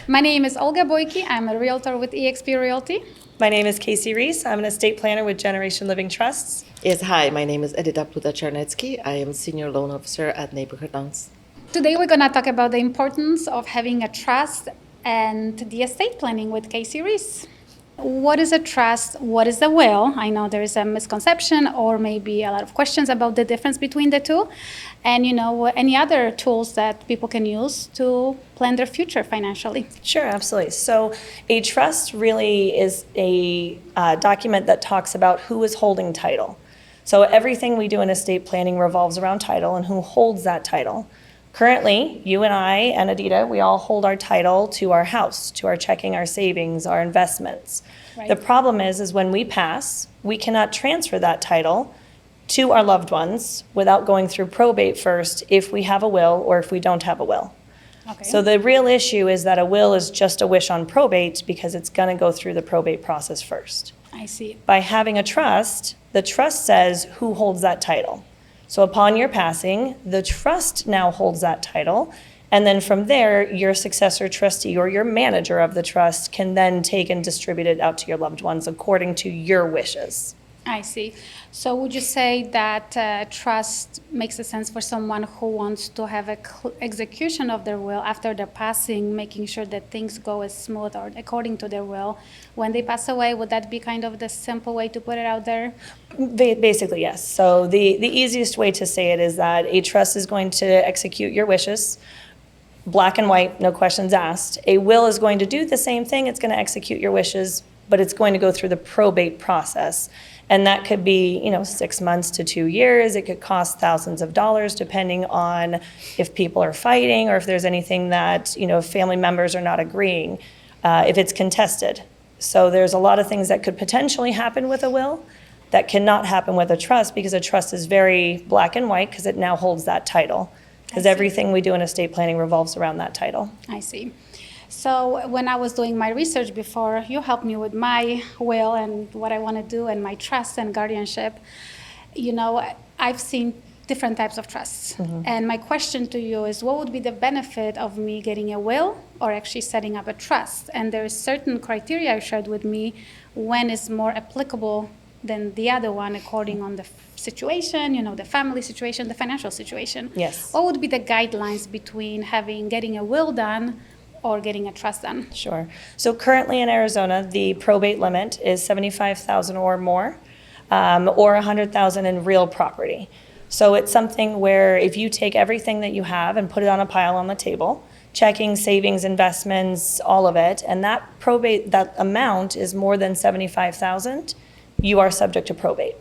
My name is Olga Boyki. I'm a realtor with eXp Realty. My name is Kaycee Rees. I'm an estate planner with Generation Living Trusts. Yes, hi, my name is Edita Pluta-Czarnecki. I am Senior Loan Officer at Neighborhood Loans. Today we're going to talk about the importance of having a trust and the estate planning with Kaycee Rees. What is a trust? What is a will? I know there is a misconception or maybe a lot of questions about the difference between the two. And any other tools that people can use to plan their future financially. Sure, absolutely. So a trust really is a document that talks about who is holding title. So everything we do in estate planning revolves around title and who holds that title. Currently, you and I and Edita, we all hold our title to our house, to our checking, our savings, our investments. Right. The problem is when we pass, we cannot transfer that title to our loved ones without going through probate first if we have a will or if we don't have a will. Okay. So the real issue is that a will is just a wish on probate because it's going to go through the probate process first. I see. By having a trust, the trust says who holds that title. So upon your passing, the trust now holds that title, and then from there, your successor trustee or your manager of the trust can then take and distribute it out to your loved ones according to your wishes. I see. So would you say that trust makes a sense for someone who wants to have a execution of their will after their passing, making sure that things go as smooth or according to their will when they pass away? Would that be kind of the simple way to put it out there? Basically, yes. So the easiest way to say it is that a trust is going to execute your wishes, black and white, no questions asked. A will is going to do the same thing. It's going to execute your wishes, but it's going to go through the probate process. And that could be, 6 months to 2 years. It could cost thousands of dollars depending on if people are fighting or if there's anything that, family members are not agreeing, if it's contested. So there's a lot of things that could potentially happen with a will that cannot happen with a trust because a trust is very black and white because it now holds that title. Because everything we do in estate planning revolves around that title. I see. So when I was doing my research before, you helped me with my will and what I want to do and my trust and guardianship. I've seen different types of trusts. Mm-hmm. And my question to you is, what would be the benefit of me getting a will or actually setting up a trust? And there is certain criteria you shared with me when is more applicable than the other one according on the situation, the family situation, the financial situation. Yes. What would be the guidelines between getting a will done or getting a trust done? Sure. So currently in Arizona, the probate limit is $75,000 or more, or $100,000 in real property. So it's something where if you take everything that you have and put it on a pile on the table, checking, savings, investments, all of it, and that amount is more than $75,000, you are subject to probate.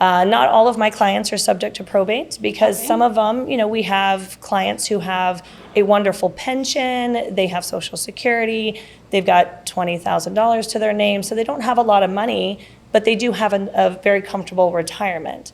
Not all of my clients are subject to probate because some of them, we have clients who have a wonderful pension, they have Social Security, they've got $20,000 to their name, so they don't have a lot of money, but they do have a very comfortable retirement.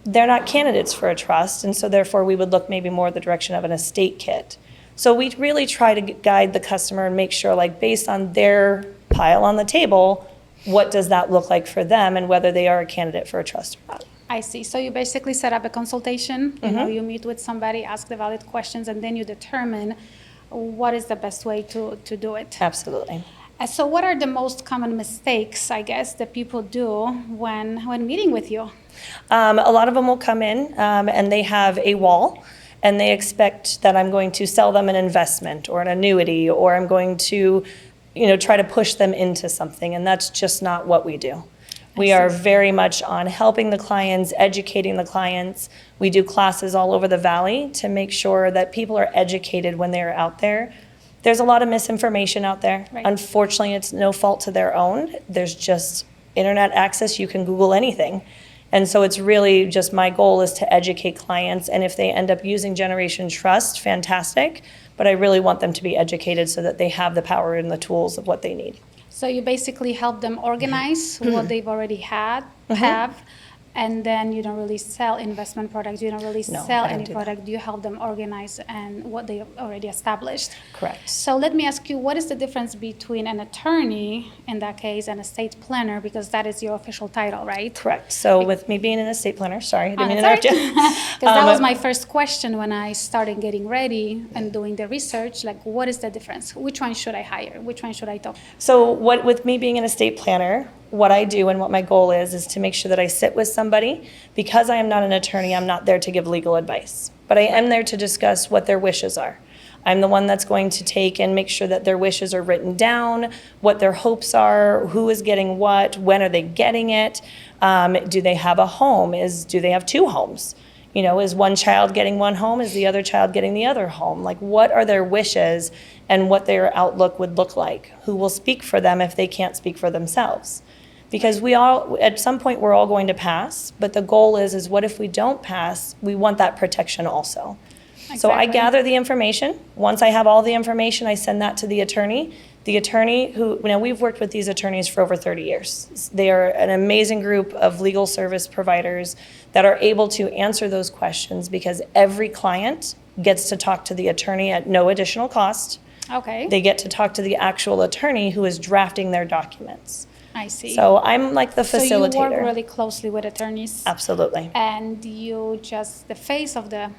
They're not candidates for a trust, and so therefore we would look maybe more the direction of an estate kit. So we really try to guide the customer and make sure, based on their pile on the table, what does that look like for them and whether they are a candidate for a trust or not. I see. So you basically set up a consultation, Mm-hmm. You meet with somebody, ask the valid questions, and then you determine what is the best way to do it. Absolutely. So what are the most common mistakes, I guess, that people do when meeting with you? A lot of them will come in and they have a wall and they expect that I'm going to sell them an investment or an annuity or I'm going to try to push them into something, and that's just not what we do. We are very much on helping the clients, educating the clients. We do classes all over the valley to make sure that people are educated when they're out there. There's a lot of misinformation out there. Right. Unfortunately, it's no fault to their own. There's just internet access. You can Google anything. And so it's really just my goal is to educate clients, and if they end up using Generation Trust, fantastic. But I really want them to be educated so that they have the power and the tools of what they need. So you basically help them organize what they've already have, And then you don't really sell investment products. You don't really No, sell I don't any do that. product. You help them organize and what they already established. Correct. So let me ask you, what is the difference between an attorney in that case and a estate planner? Because that is your official title, right? Correct. So with me being an estate planner, sorry, I didn't mean to That's interrupt all you. right. Because that was my first question when I started getting ready and doing the research. Like, what is the difference? Which one should I hire? Which one should I talk? So what with me being an estate planner, what I do and what my goal is to make sure that I sit with somebody. Because I am not an attorney, I'm not there to give legal advice, but I am there to discuss what their wishes are. I'm the one that's going to take and make sure that their wishes are written down, what their hopes are, who is getting what, when are they getting it, do they have a home, do they have two homes? You know, is one child getting one home, is the other child getting the other home? Like, what are their wishes and what their outlook would look like? Who will speak for them if they can't speak for themselves? Because we all, at some point, we're all going to pass, but the goal is what if we don't pass? We want that protection also. So I Exactly. gather the information. Once I have all the information, I send that to the attorney. The attorney who, we've worked with these attorneys for over 30 years. They are an amazing group of legal service providers that are able to answer those questions because every client gets to talk to the attorney at no additional cost. Okay. They get to talk to the actual attorney who is drafting their documents. I see. So I'm like the facilitator. So you work really closely with attorneys. Absolutely. And you just the face of the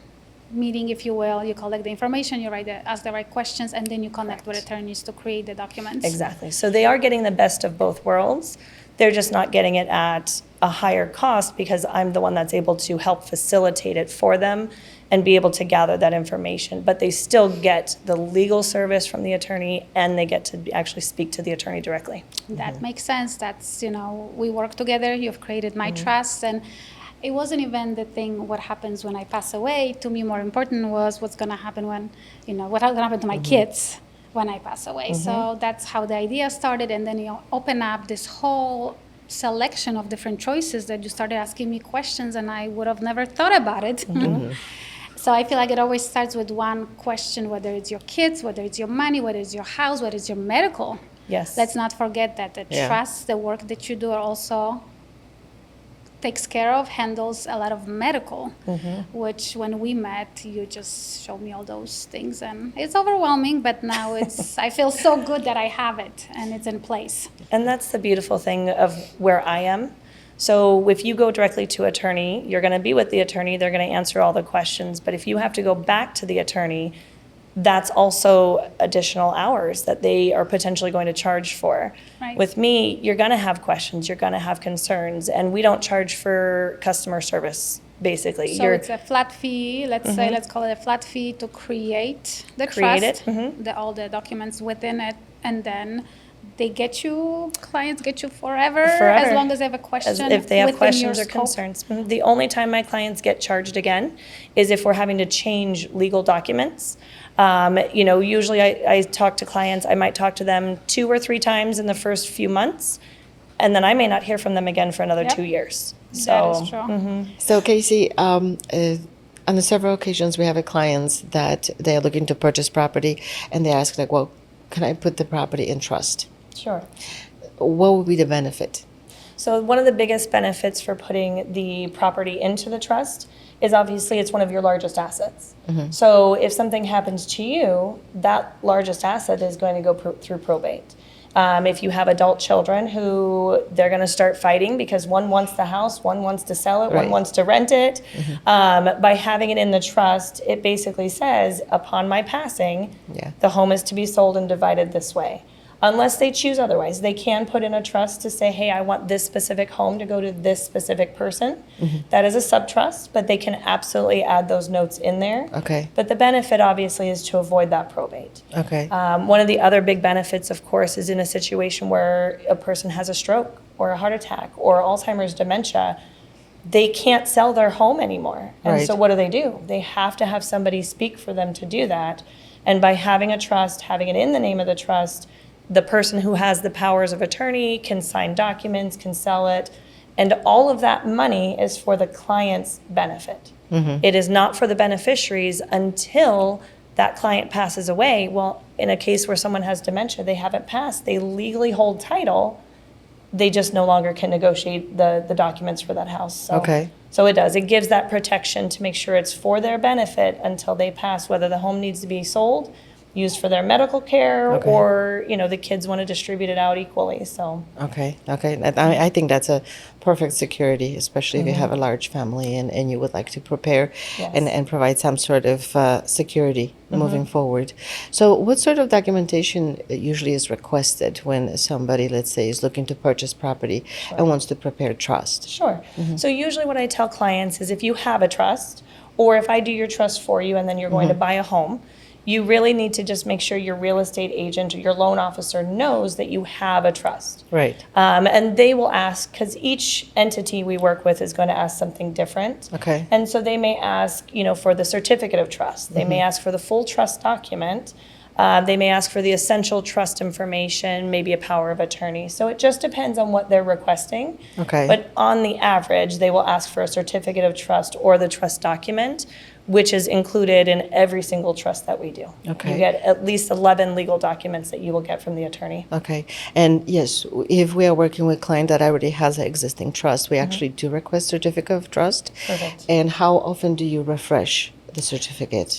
meeting, if you will. You collect the information, you ask the right questions, and then you connect with attorneys to create the documents. Exactly. So they are getting the best of both worlds. They're just not getting it at a higher cost because I'm the one that's able to help facilitate it for them and be able to gather that information. But they still get the legal service from the attorney and they get to actually speak to the attorney directly. That makes sense. That's, we work together. You've created my trust. And it wasn't even the thing, what happens when I pass away. To me, more important was what's going to happen when, what's going to happen to my kids when I pass away. So that's how the idea started. And then you open up this whole selection of different choices that you started asking me questions and I would have never thought about it. So I feel like it always starts with one question, whether it's your kids, whether it's your money, whether it's your house, whether it's your medical. Yes. Let's not forget that the trust, the work that you do also takes care of, handles a lot of medical, which when we met, you just showed me all those things. And it's overwhelming, but now I feel so good that I have it and it's in place. And that's the beautiful thing of where I am. So if you go directly to attorney, you're going to be with the attorney, they're going to answer all the questions. But if you have to go back to the attorney, that's also additional hours that they are potentially going to charge for. Right. With me, you're going to have questions, you're going to have concerns, and we don't charge for customer service, basically. So it's a flat fee, let's call it a flat fee to create the trust, all the documents within it, and then clients get you forever, as long as they have a question. If they have within questions your or scope. concerns. The only time my clients get charged again is if we're having to change legal documents. Usually I talk to clients, I might talk to them 2 or 3 times in the first few months, and then I may not hear from them again for another 2 years. That is true. So Kaycee, on several occasions we have clients that they are looking to purchase property and they ask like, well, can I put the property in trust? Sure. What would be the benefit? So one of the biggest benefits for putting the property into the trust is obviously it's one of your largest assets. So if something happens to you, that largest asset is going to go through probate. If you have adult children who they're going to start fighting because one wants the house, one wants to sell it, one wants to rent it. By having it in the trust, it basically says, upon my passing, the home is to be sold and divided this way. Unless they choose otherwise, they can put in a trust to say, hey, I want this specific home to go to this specific person. That is a sub-trust, but they can absolutely add those notes in there. Okay. But the benefit, obviously, is to avoid that probate. Okay. One of the other big benefits, of course, is in a situation where a person has a stroke or a heart attack or Alzheimer's dementia. They can't sell their home anymore. And so what do? They have to have somebody speak for them to do that. And by having a trust, having it in the name of the trust, the person who has the powers of attorney can sign documents, can sell it, and all of that money is for the client's benefit. It is not for the beneficiaries until that client passes away. Well, in a case where someone has dementia, they haven't passed, they legally hold title, they just no longer can negotiate the documents for that house. So, Okay. So it does. It gives that protection to make sure it's for their benefit until they pass, whether the home needs to be sold, used for their medical care, Okay. or, the kids want to distribute it out equally, so. Okay, okay. I think that's a perfect security, especially if you have a large family and you would like to prepare Yes. and provide some sort of security moving forward. So, what sort of documentation usually is requested when somebody, let's say, is looking to purchase property and wants to prepare trust? Sure. So usually what I tell clients is if you have a trust, or if I do your trust for you and then you're going to buy a home, you really need to just make sure your real estate agent or your loan officer knows that you have a trust. Right. And they will ask, because each entity we work with is going to ask something different. Okay. And so they may ask, for the certificate of trust. They may ask for the full trust document. They may ask for the essential trust information, maybe a power of attorney. So it just depends on what they're requesting. Okay. But on the average, they will ask for a certificate of trust or the trust document, which is included in every single trust that we do. Okay. You get at least 11 legal documents that you will get from the attorney. Okay. And yes, if we are working with a client that already has an existing trust, we actually do request certificate of trust. Perfect. And how often do you refresh the certificate?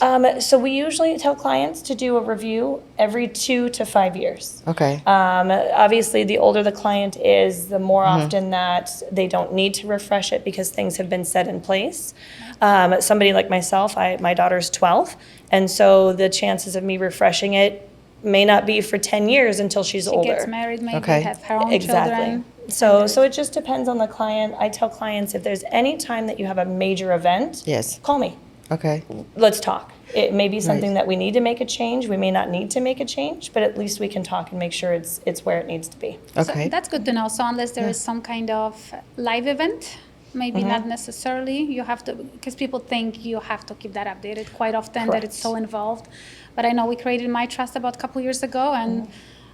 So we usually tell clients to do a review every 2 to 5 years. Okay. Obviously, the older the client is, the more often that they don't need to refresh it because things have been set in place. Somebody like myself, my daughter's 12, and so the chances of me refreshing it may not be for 10 years until she's She older. gets married, maybe Okay. have her own Exactly. children. So it just depends on the client. I tell clients if there's any time that you have a major event, Yes. call me. Okay. Let's talk. It may be something Right. that we need to make a change. We may not need to make a change, but at least we can talk and make sure it's where it needs to be. Okay. So that's good to know. So unless there is some kind of live event, maybe not necessarily, you have to, because people think you have to keep that updated quite often, that it's so involved. But I know we created My Trust about a couple years ago, and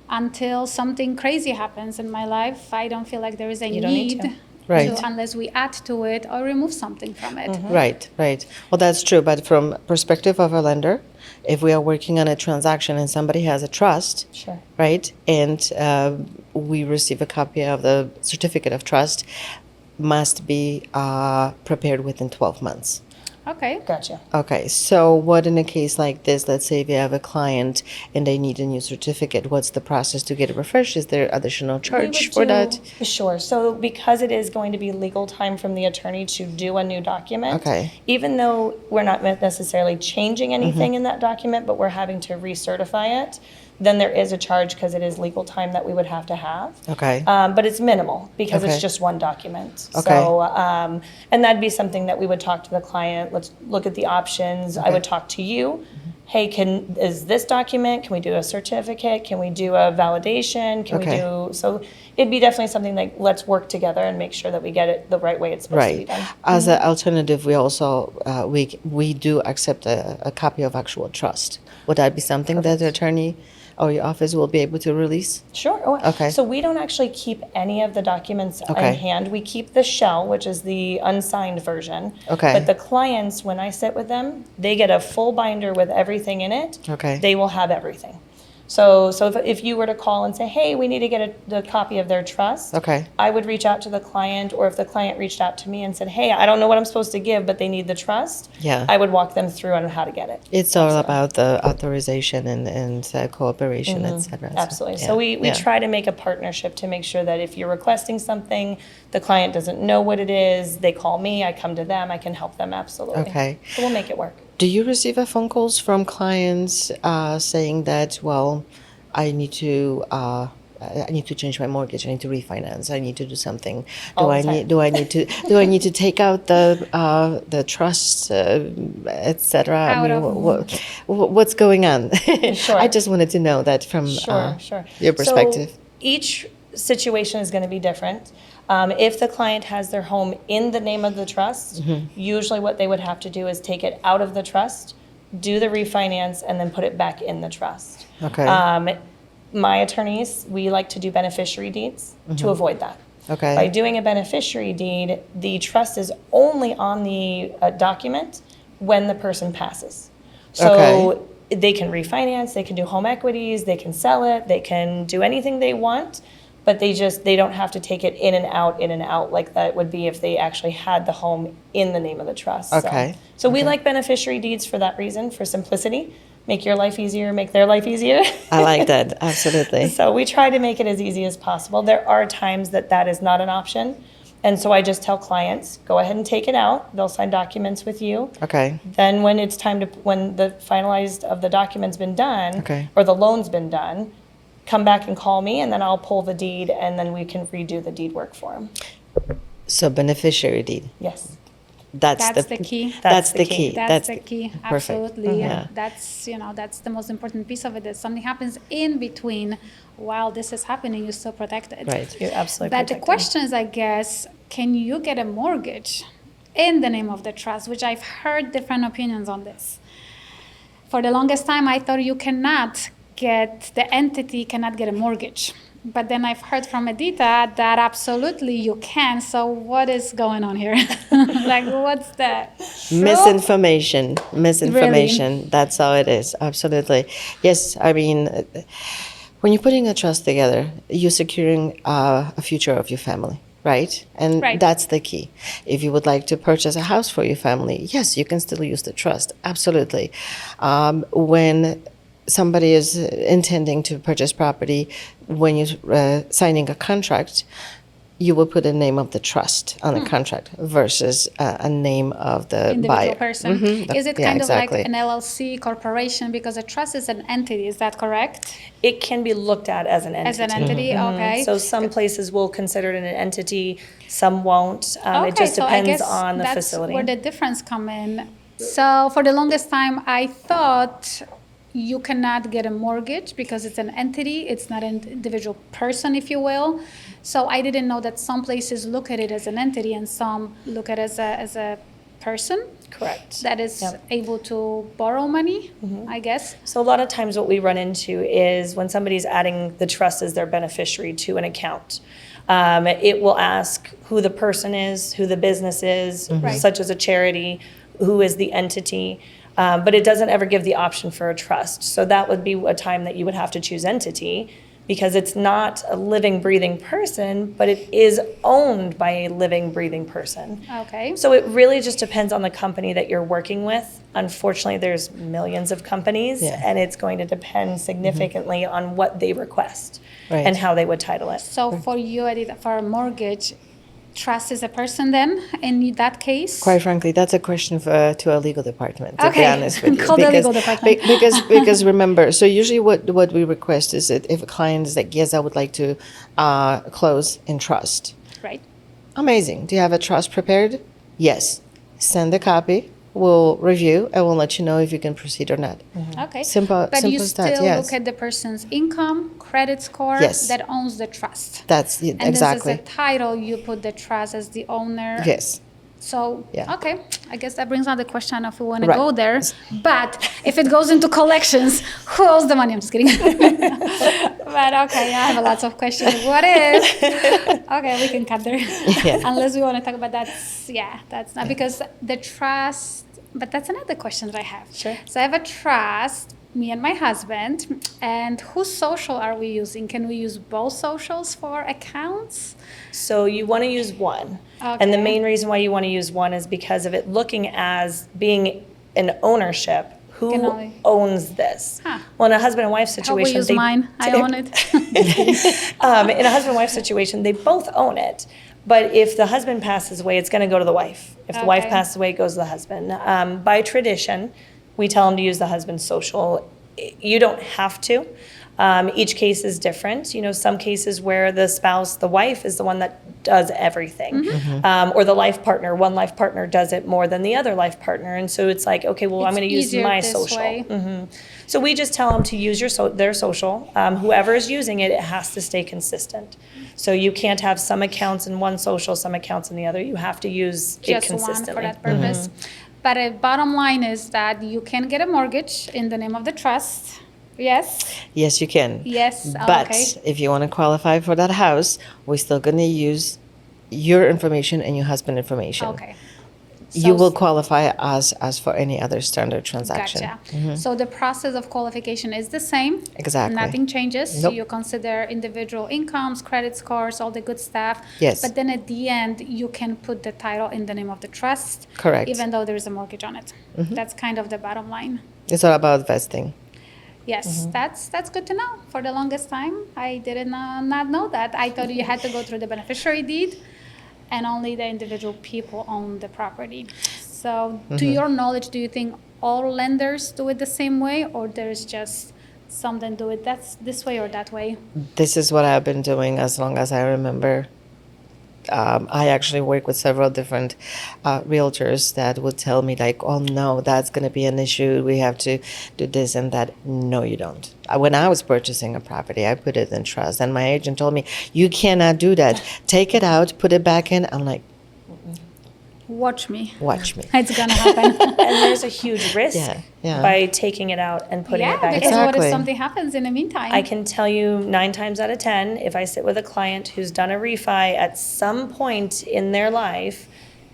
until something crazy happens in my life, I don't feel like there is a You don't need need to. Right. unless we add to it or remove something from it. Right, right. Well, that's true. But from perspective of a lender, if we are working on a transaction and somebody has a trust, Sure. right, and we receive a copy of the certificate of trust, must be prepared within 12 months. Okay. Gotcha. Okay, so what in a case like this, let's say if you have a client and they need a new certificate, what's the process to get it refreshed? Is there additional We charge would for that? Sure. So because it is going to be legal time from the attorney to do a new document, Okay. even though we're not necessarily changing anything in that document, but we're having to recertify it, then there is a charge because it is legal time that we would have to have. Okay. But it's minimal because Okay. it's just one document. Okay. So, and that'd be something that we would talk to the client. Let's look at the options. I would talk to you. Hey, is this document? Can we do a certificate? Can we do a validation? Can Okay. so it'd be definitely something like, let's work together and make sure that we get it the right way it's supposed to be Right. done. As an alternative, we also we do accept a copy of actual trust. Would that be something that the attorney or your office will be able to release? Sure. Oh, Okay. So we don't actually keep any of the documents Okay. in hand. We keep the shell, which is the unsigned version. Okay. But the clients, when I sit with them, they get a full binder with everything in it. Okay. They will have everything. So if you were to call and say, hey, we need to get the copy of their trust, Okay. I would reach out to the client, or if the client reached out to me and said, hey, I don't know what I'm supposed to give, but they need the trust, Yeah. I would walk them through on how to get it. It's all about the authorization and cooperation, et cetera. So, Absolutely. yeah, So we yeah. try to make a partnership to make sure that if you're requesting something, the client doesn't know what it is, they call me, I come to them, I can help them, absolutely. Okay. So we'll make it work. Do you receive phone calls from clients saying that, well, I need to change my mortgage. I need to refinance. I need to do something. All the time. Do I need to take out the trust, etc. Out of- What's going on? Sure. I just wanted to know that from Sure. your perspective. So each situation is going to be different. If the client has their home in the name of the trust, usually what they would have to do is take it out of the trust, do the refinance, and then put it back in the trust. Okay. My attorneys, we like to do beneficiary deeds to avoid that. Okay. By doing a beneficiary deed, the trust is only on the document when the person passes. So they can refinance, they can do home equities, they can sell it, they can do anything they want, but they don't have to take it in and out like that would be if they actually had the home in the name of the trust. Okay. So we like beneficiary deeds for that reason, for simplicity. Make your life easier, make their life easier. I like that. Absolutely. So we try to make it as easy as possible. There are times that is not an option. And so I just tell clients, go ahead and take it out. They'll sign documents with you. Okay. Then when it's time when the finalized of the document's been done, Okay. or the loan's been done, come back and call me, and then I'll pull the deed, and then we can redo the deed work for them. So beneficiary deed. Yes. That's the key. That's the key. That's the key. perfect. Absolutely. Yeah. And that's the most important piece of it. That something happens in between while this is happening, you're still protected. Right. You're absolutely But the protected. question is, I guess, can you get a mortgage in the name of the trust? Which I've heard different opinions on this. For the longest time, I thought the entity cannot get a mortgage. But then I've heard from Edita that absolutely you can. So what is going on here? Like, what's that? Misinformation. That's how it is. Absolutely. Yes. I mean, when you're putting a trust together, you're securing a future of your family, right? And Right. that's the key. If you would like to purchase a house for your family, yes, you can still use the trust. Absolutely. When somebody is intending to purchase property, when you're signing a contract, you will put a name of the trust on the contract versus a name of the Individual buyer. person. Mhm. Is it Yeah, kind exactly. of like an LLC corporation? Because a trust is an entity. Is that correct? It can be looked at as an entity. As an entity, okay. So some places will consider it an entity, some won't. Okay, It just so I depends guess on the that's facility. where the difference come in. So for the longest time, I thought you cannot get a mortgage because it's an entity. It's not an individual person, if you will. So I didn't know that some places look at it as an entity and some look at it as a person Correct. that is Yep. able to borrow money, I guess. So a lot of times what we run into is when somebody's adding the trust as their beneficiary to an account, it will ask who the person is, who the business is, Right. such as a charity, who is the entity, but it doesn't ever give the option for a trust. So that would be a time that you would have to choose entity because it's not a living, breathing person, but it is owned by a living, breathing person. Okay. So it really just depends on the company that you're working with. Unfortunately, there's millions of companies, Yeah. and it's going to depend significantly on what they request Right. and how they would title it. So for you, Edith, for a mortgage, trust is a person then in that case? Quite frankly, that's a question to our legal department, to be Okay. honest with you. Call the legal department. Because remember, so usually what we request is that if a client is like, yes, I would like to close in trust. Right. Amazing. Do you have a trust prepared? Yes. Send a copy. We'll review and we'll let you know if you can proceed or not. Okay. Simple- But you simple as that, still yes. look at the person's income, credit score Yes. that owns the trust. That's And exactly. this is a title, you put the trust as the owner. Yes. So, Yeah. okay, I guess that brings on the question if we want to Right. go there. But if it goes into collections, who owes the money? I'm just kidding. But okay, I have lots of questions. What if? Okay, we can cut there. Yeah. Unless we want to talk about that's not because the trust. But that's another question that I have. Sure. So I have a trust, me and my husband, and whose social are we using? Can we use both socials for accounts? So you want to use one. And the Okay. main reason why you want to use one is because of it looking as being an ownership. Who Can only- owns this? Huh. Well, in a husband and wife Hope we situation, use mine. I own it. in a husband and wife situation, they both own it. But if the husband passes away, it's going to go to the wife. If the wife Okay. passes away, it goes to the husband. By tradition, we tell them to use the husband's social. You don't have to. Each case is different. You know, some cases where the spouse, the wife, is the one that does everything, or the life partner. One life partner does it more than the other life partner, and so it's like, okay, well, I'm It's going to use easier my this social. way. So we just tell them to use their social. Whoever is using it, it has to stay consistent. So you can't have some accounts in one social, some accounts in the other. You have to use it Just one consistently. for that purpose. But a bottom line is that you can get a mortgage in the name of the trust. Yes. Yes, you can. Yes. But Okay. if you want to qualify for that house, we're still going to use your information and your husband information. Okay. You will qualify as for any other standard transaction. Gotcha. So the process of qualification is the same. Exactly. Nothing changes. Nope. You consider individual incomes, credit scores, all the good stuff. Yes. But then at the end, you can put the title in the name of the trust. Correct. Even though there is a mortgage on it. That's kind of the bottom line. It's all about vesting. Yes, that's good to know. For the longest time, I didn't not know that. I thought you had to go through the beneficiary deed, and only the individual people own the property. So, to your knowledge, do you think all lenders do it the same way, or there's just some that do it that's this way or that way? This is what I've been doing as long as I remember. I actually work with several different realtors that would tell me like, oh no, that's going to be an issue. We have to do this and that. No, you don't. When I was purchasing a property, I put it in trust, and my agent told me, you cannot do that. Take it out, put it back in. I'm like, Watch me. watch me. It's gonna happen. And there's a huge risk Yeah. by taking it out and putting it Yeah, back because in. what Exactly. if something happens in the meantime? I can tell you 9 times out of 10, if I sit with a client who's done a refi at some point in their life,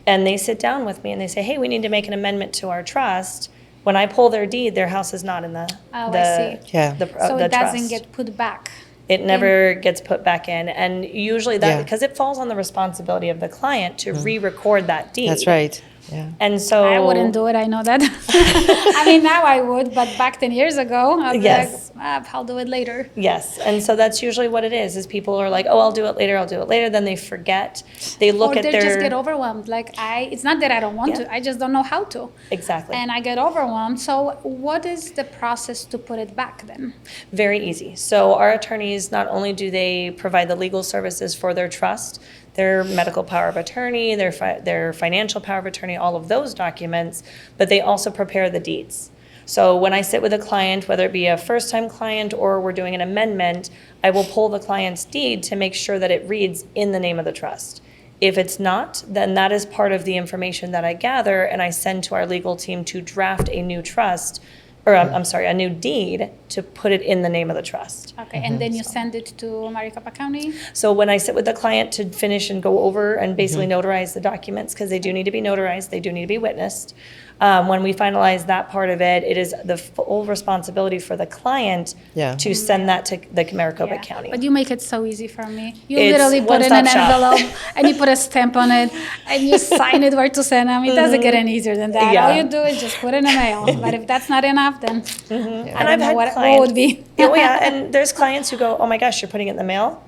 and they sit down with me and they say, hey, we need to make an amendment to our trust, when I pull their deed, their house is not in the Oh, I the see. Yeah. the, So the it doesn't trust. get put back. It never gets put back in, and usually that Yeah. because it falls on the responsibility of the client to re-record that deed. That's right. Yeah. And so I wouldn't do it. I know that. I mean, now I would, but back 10 years ago, I'd be Yes. like, I'll do it later. Yes, and so that's usually what it is people are like, oh, I'll do it later, I'll do it later. Then they forget. They look Or at they their just get overwhelmed. Like it's not that I don't want Yeah. to. I just don't know how to. exactly. And I get overwhelmed. So what is the process to put it back then? Very easy. So our attorneys, not only do they provide the legal services for their trust, their medical power of attorney, their financial power of attorney, all of those documents, but they also prepare the deeds. So when I sit with a client, whether it be a first-time client or we're doing an amendment, I will pull the client's deed to make sure that it reads in the name of the trust. If it's not, then that is part of the information that I gather and I send to our legal team to draft a new trust, or I'm sorry, a new deed to put it in the name of the trust. Okay, and then you send it to Maricopa County? So when I sit with the client to finish and go over and basically notarize the documents, because they do need to be notarized, they do need to be witnessed. When we finalize that part of it, it is the full responsibility for the client Yeah. to send that to the Maricopa Yeah. County. But you make it so easy for me. You It's literally put in an one-stop shop. envelope and you put a stamp on it and you sign it where to send them. It doesn't get any easier than that. Yeah. All you do is just put it in the mail. But if that's not enough, then I And don't I've know had what clients, would be. Oh yeah, and there's clients who go, "Oh my gosh, you're putting it in the mail."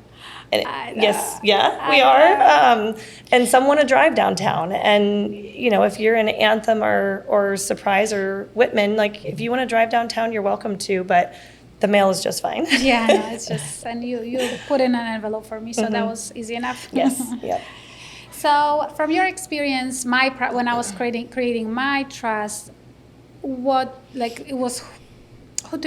And I know. yes, yeah, we I are. And some want to drive downtown, and you know, if you're in Anthem or Surprise or Whitman, like if you want to drive downtown, you're welcome to, but the mail is just fine. Yeah, no, it's just, and you put in an envelope for me, so that was easy enough. Yes. Yep. So, from your experience, when I was creating my trust, what like it was, who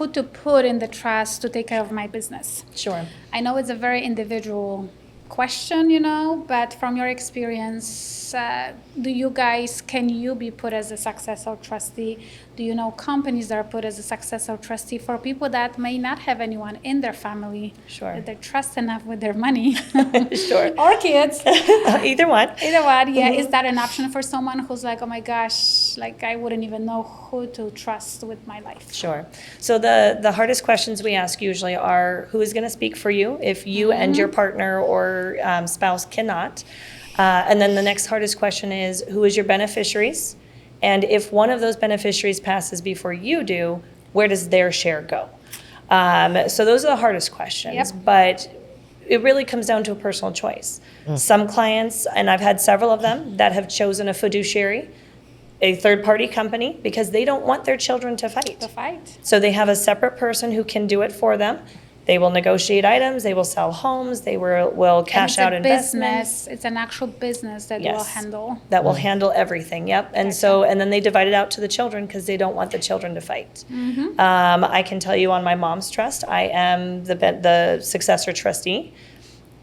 to put in the trust to take care of my business? Sure. I know it's a very individual question, you know, but from your experience, can you be put as a successor trustee? Do you know companies that are put as a successor trustee for people that may not have anyone in their family Sure. that they trust enough with their money? Sure. Or kids. Either one. Either one, yeah. Is that an option for someone who's like, oh my gosh, like I wouldn't even know who to trust with my life? Sure. So the hardest questions we ask usually are who is going to speak for you if you and your partner or spouse cannot. And then the next hardest question is who is your beneficiaries? And if one of those beneficiaries passes before you do, where does their share go? So those are the hardest questions. Yep. But it really comes down to a personal choice. Some clients, and I've had several of them, that have chosen a fiduciary, a third-party company, because they don't want their children to fight. To fight. So they have a separate person who can do it for them. They will negotiate items, they will sell homes, they will cash out And it's a investments. business. It's an actual business that will Yes. handle. That will handle everything, yep. And so, and then they divide it out to the children because they don't want the children to fight. I can tell you on my mom's trust, I am the successor trustee.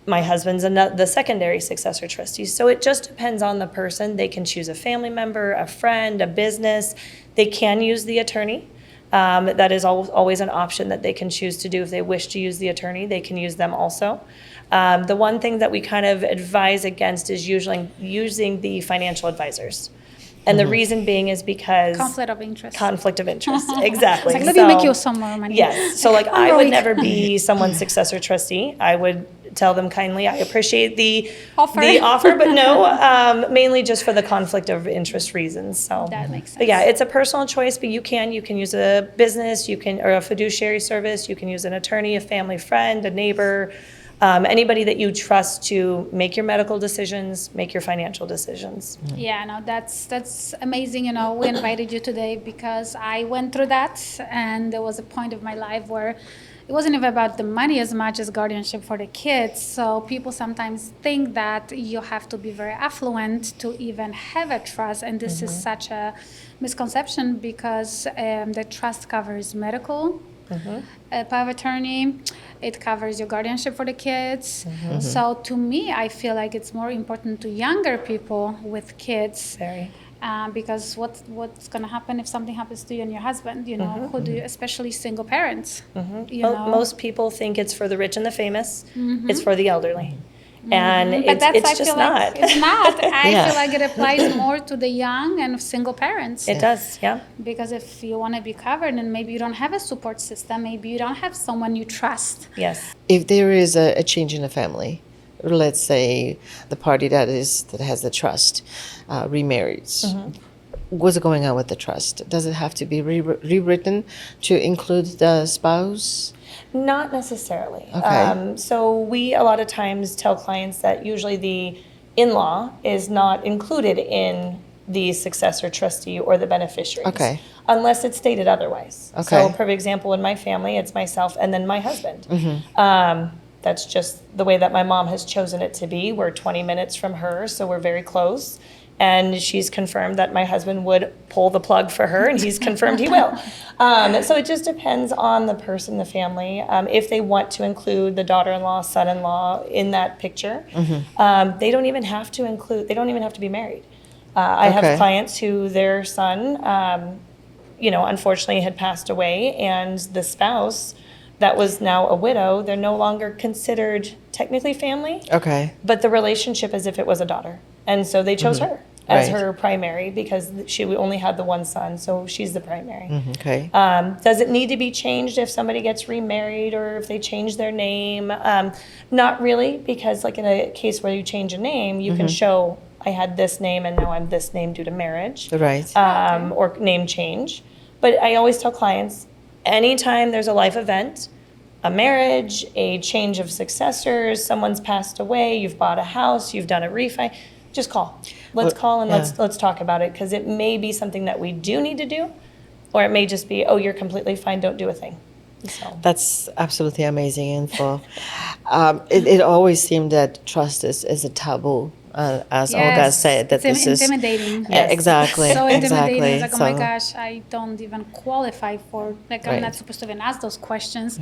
My husband's the secondary successor trustee. So it just depends on the person. They can choose a family member, a friend, a business. They can use the attorney. That is always an option that they can choose to do. If they wish to use the attorney, they can use them also. The one thing that we kind of advise against is usually using the financial advisors. And the reason being is because Conflict of interest. conflict of interest. Exactly. It's like, let me make you some more money. Yes. So like I'm I would really- never be someone's successor trustee. I would tell them kindly, I appreciate the Offer. but no, mainly just for the conflict of interest reasons. So That makes But yeah, sense. it's a personal choice, but you can use a business, or a fiduciary service, you can use an attorney, a family friend, a neighbor, anybody that you trust to make your medical decisions, make your financial decisions. Yeah, no, that's amazing. You know, we invited you today because I went through that, and there was a point of my life where it wasn't even about the money as much as guardianship for the kids. So people sometimes think that you have to be very affluent to even have a trust, and this is such a misconception because the trust covers medical. Power of attorney, it covers your guardianship for the kids. So to me, I feel like it's more important to younger people with kids. Very. Because what's going to happen if something happens to you and your husband? You know, who do you, especially single parents? You know, Most people think it's for the rich and the famous. It's for the elderly. And but that's it's I just feel not. like it's not. I Yeah. feel like it applies more to the young and single parents. It does, yeah. Because if you want to be covered and maybe you don't have a support system, maybe you don't have someone you trust. Yes. If there is a change in the family, let's say the party that has the trust remarries, what's going on with the trust? Does it have to be rewritten to include the spouse? Not necessarily. Okay. So we a lot of times tell clients that usually the in-law is not included in the successor trustee or the beneficiaries. Okay. Unless it's stated otherwise. Okay. So, for example, in my family, it's myself and then my husband. That's just the way that my mom has chosen it to be. We're 20 minutes from her, so we're very close. And she's confirmed that my husband would pull the plug for her, and he's confirmed he will. So it just depends on the person, the family. If they want to include the daughter-in-law, son-in-law in that picture, they don't even have to be married. I Okay. have clients who their son, unfortunately had passed away, and the spouse that was now a widow, they're no longer considered technically family, Okay. but the relationship as if it was a daughter. And so they chose her as Right. her primary because she only had the one son, so she's the primary. Okay. Does it need to be changed if somebody gets remarried or if they change their name? Not really, because like in a case where you change a name, you can show I had this name and now I'm this name due to marriage. Right. Or name change. But I always tell clients, anytime there's a life event, a marriage, a change of successors, someone's passed away, you've bought a house, you've done a refi, just call. Let's call and let's talk about it, because it may be something that we do need to do, or it may just be, oh, you're completely fine, don't do a thing. So. That's absolutely amazing info. It always seemed that trust is a taboo, as Olga said. That it's this is intimidating. Exactly. So intimidating. Exactly. It's like, oh my gosh, I don't even qualify for, like, I'm Right. not supposed to even ask those questions.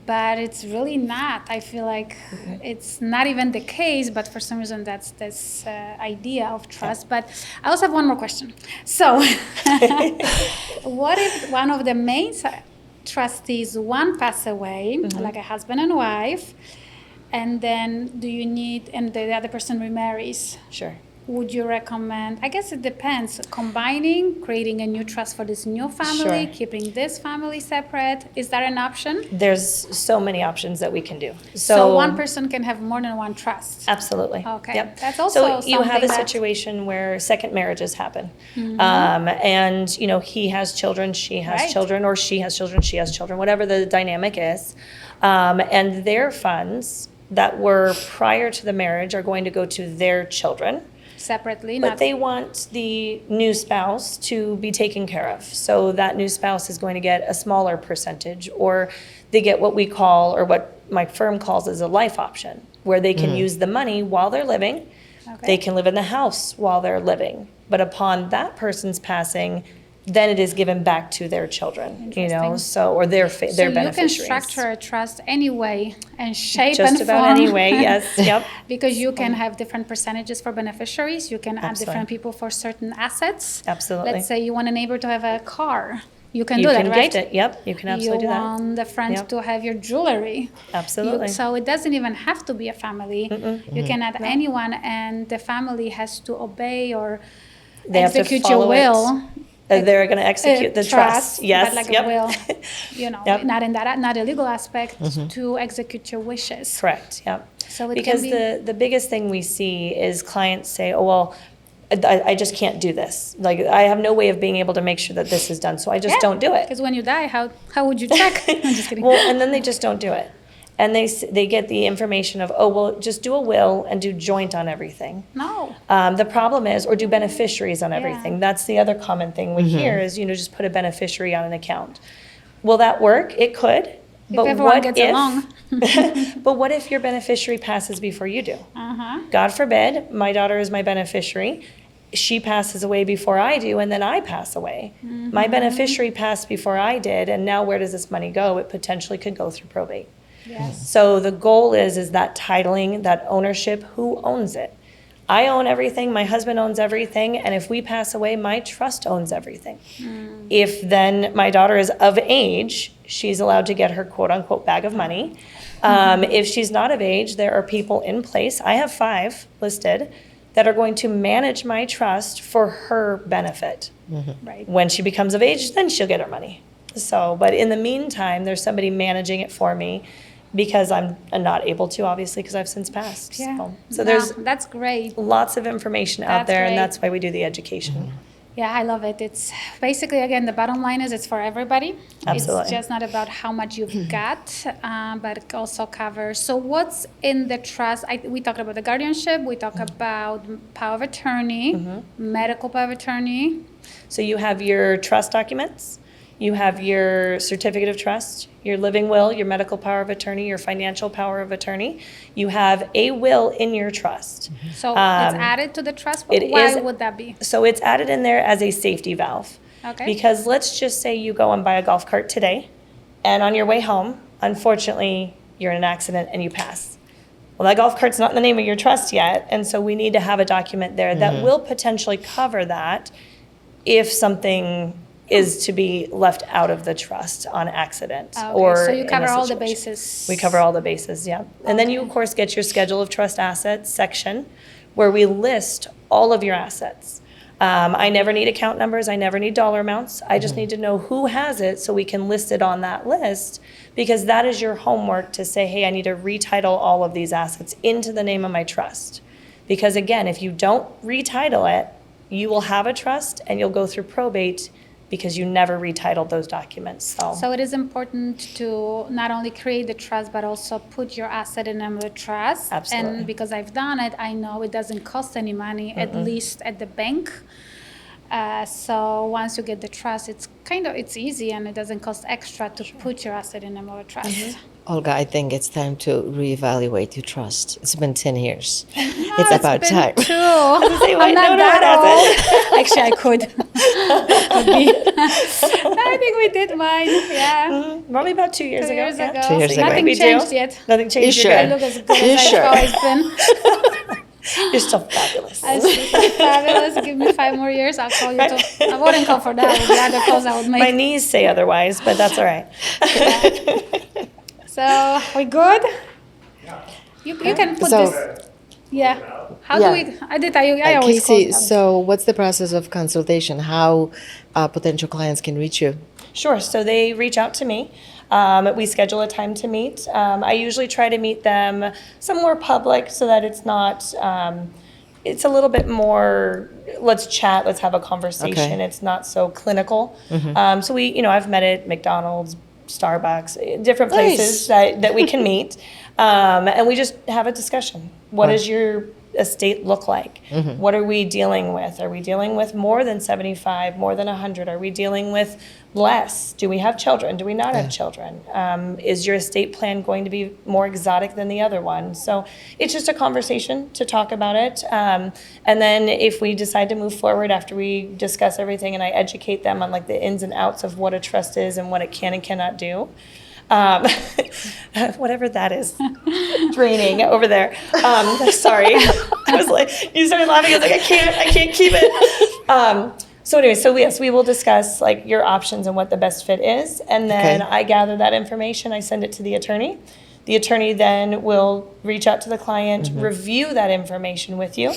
But it's really not. I feel like it's not even the case, but for some reason that's this idea of trust. But I also have one more question. So what if one of the main trustees, one pass away, like a husband and wife, and then and the other person remarries? Sure. Would you recommend, I guess it depends, combining, creating a new trust for this new family, Sure. keeping this family separate? Is that an option? There's so many options that we can do. So one person can have more than one trust? Absolutely. Okay. Yep. That's also so you have a something that- situation where second marriages happen, and he has children, she has Right. children, or she has children, she has children, whatever the dynamic is, and their funds that were prior to the marriage are going to go to their children. Separately, But not they want the new spouse to be taken care of. So that new spouse is going to get a smaller percentage, or they get what we call, or what my firm calls, as a life option, where they can use the money while they're living. Okay. They can live in the house while they're living. But upon that person's passing, then it is given back to their children, Interesting. so, or their So their you beneficiaries. can structure a trust any way and shape Just and about form. any way, yes, yep. Because you can have different percentages for beneficiaries. You can add Absolutely. different people for certain assets. Absolutely. Let's say you want a neighbor to have a car. You can do that, right? gift it. Yep, you can absolutely You do that. want the friends Yep. to have your jewelry. Absolutely. So it doesn't even have to be a family. You can add anyone, and the family has to obey or They have to execute your follow it. will. They're going to execute the trust. Yes. But like Yep. a will, Yep. not a legal aspect, to execute your wishes. Correct. Yep. So it Because can be, the biggest thing we see is clients say, "Oh well, I just can't do this. Like I have no way of being able to make sure that this is done, so I just don't do it." Because when you die, how would you check? I'm just kidding. Well, and then they just don't do it. And they get the information of, oh, well, just do a will and do joint on everything. No. The problem is, or do beneficiaries on everything. Yeah. That's the other common thing we hear is, just put a beneficiary on an account. Will that work? It could. But everyone what gets if, along. but what if your beneficiary passes before you do? God forbid, my daughter is my beneficiary. She passes away before I do, and then I pass away. My beneficiary passed before I did, and now where does this money go? It potentially could go through probate. Yes. So the goal is that titling, that ownership, who owns it? I own everything, my husband owns everything, and if we pass away, my trust owns everything. If then my daughter is of age, she's allowed to get her quote-unquote bag of money. If she's not of age, there are people in place, I have 5 listed, that are going to manage my trust for her benefit. Right. When she becomes of age, then she'll get her money. So, but in the meantime, there's somebody managing it for me because I'm not able to, obviously, because I've since passed. Yeah. So there's That's great. lots of information out That's there, and great. that's why we do the education. Yeah, I love it. It's basically, again, the bottom line is it's for everybody. Absolutely. It's just not about how much you've got, but it also covers. So what's in the trust? We talked about the guardianship. We talk about power of attorney, medical power of attorney. So you have your trust documents, you have your certificate of trust, your living will, your medical power of attorney, your financial power of attorney. You have a will in your trust. So it's added to the trust. But it why is- would that be? So it's added in there as a safety valve. Okay. Because let's just say you go and buy a golf cart today, and on your way home, unfortunately, you're in an accident and you pass. Well, that golf cart's not in the name of your trust yet, and so we need to have a document there that will potentially cover that if something is to be left out of the trust on accident Okay, or so you in a cover all the situation. bases. We cover all the bases, yeah. And then you, of course, get your schedule of trust assets section where we list all of your assets. I never need account numbers. I never need dollar amounts. I just need to know who has it so we can list it on that list, because that is your homework to say, hey, I need to retitle all of these assets into the name of my trust. Because again, if you don't retitle it, you will have a trust and you'll go through probate because you never retitled those documents. So it is important to not only create the trust, but also put your asset in the trust. Absolutely. And because I've done it, I know it doesn't cost any money, at least at the bank. So once you get the trust, it's easy and it doesn't cost extra to put your asset in a trust. Olga, I think it's time to reevaluate your trust. It's been 10 years. Oh, It's about been time. 2. Say, wait, I'm not no, that it old. Actually, I could. Could be. I think we did mine. Yeah. Probably about 2 years 2 ago. years yeah. ago. 2 years ago. Nothing Big deal. changed yet. Nothing changed. You You're sure? I good. look as good You as sure? I've always been. You're still fabulous. I still fabulous. Give me 5 more years. I'll call you. I wouldn't call for that. With the other calls I would make. My knees say otherwise, but that's all right. So we good? You can put So- this. Yeah. How Yeah. do we? I did. I always call Kaycee, them. so what's the process of consultation? How potential clients can reach you? Sure. So they reach out to me. We schedule a time to meet. I usually try to meet them somewhere public so that it's not, it's a little bit more, let's chat, let's have a conversation. Okay. It's not so clinical. So I've met at McDonald's, Starbucks, different Nice. places that we can meet. And we just have a discussion. What does your estate look like? What are we dealing with? Are we dealing with more than 75, more than 100? Are we dealing with less? Do we have children? Do we not have children? Is your estate plan going to be more exotic than the other one? So it's just a conversation to talk about it. And then if we decide to move forward after we discuss everything and I educate them on like the ins and outs of what a trust is and what it can and cannot do, whatever that is, draining over there. Sorry, I was like, you started laughing. I was like, I can't keep it. So anyway, so yes, we will discuss like your options and what the best fit is, and then Okay. I gather that information, I send it to the attorney. The attorney then will reach out to the client, review that information with you,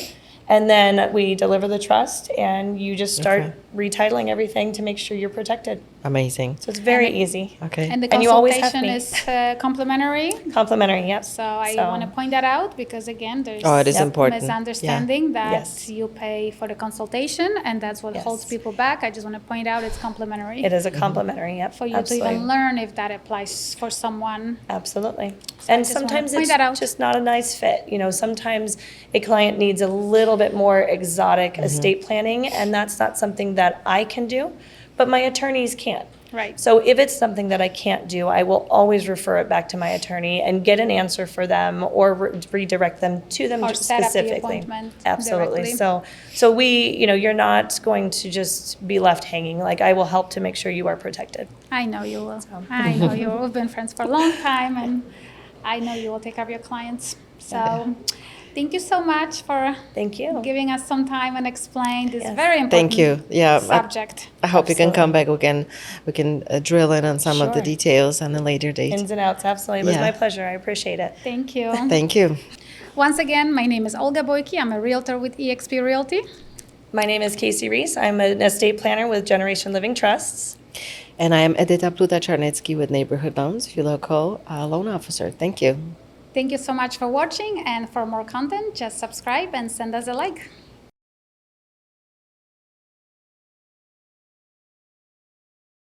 and then we deliver the trust, and you just start Okay. retitling everything to make sure you're protected. Amazing. So it's very And it- easy. Okay. And the And you always have consultation me. is complimentary. Complimentary, yep. So I want to point that out because again, there's Oh, it is Yep. important. misunderstanding that Yes. you pay for the consultation, and that's what Yes. holds people back. I just want to point out it's complimentary It is a complimentary, yep. for you absolutely. to even learn if that applies for someone. Absolutely. I And just wanna sometimes point it's that out. just not a nice fit. You know, sometimes a client needs a little bit more exotic estate planning, and that's not something that I can do, but my attorneys can. Right. So if it's something that I can't do, I will always refer it back to my attorney and get an answer for them or redirect them to them Or set up the specifically. appointment Absolutely. directly. So we, you know, you're not going to just be left hanging. Like I will help to make sure you are protected. I know you will. I know you will. We've been friends for a long time, and I know you will take care of your clients. So thank you so much for Thank you. giving us some time and explain this Yes. very important Thank you. Yeah. subject. I hope you can come back again. We can drill in on some of the Sure. details on a later date. Ins and outs, absolutely. It was Yeah. my pleasure. I appreciate it. Thank you. Thank you. Once again, my name is Olga Boyki. I'm a realtor with eXp Realty. My name is Kaycee Reese. I'm an estate planner with Generation Living Trusts. And I am Edita Pluta-Czarnecki with Neighborhood Loans, your local loan officer. Thank you. Thank you so much for watching, and for more content, just subscribe and send us a like.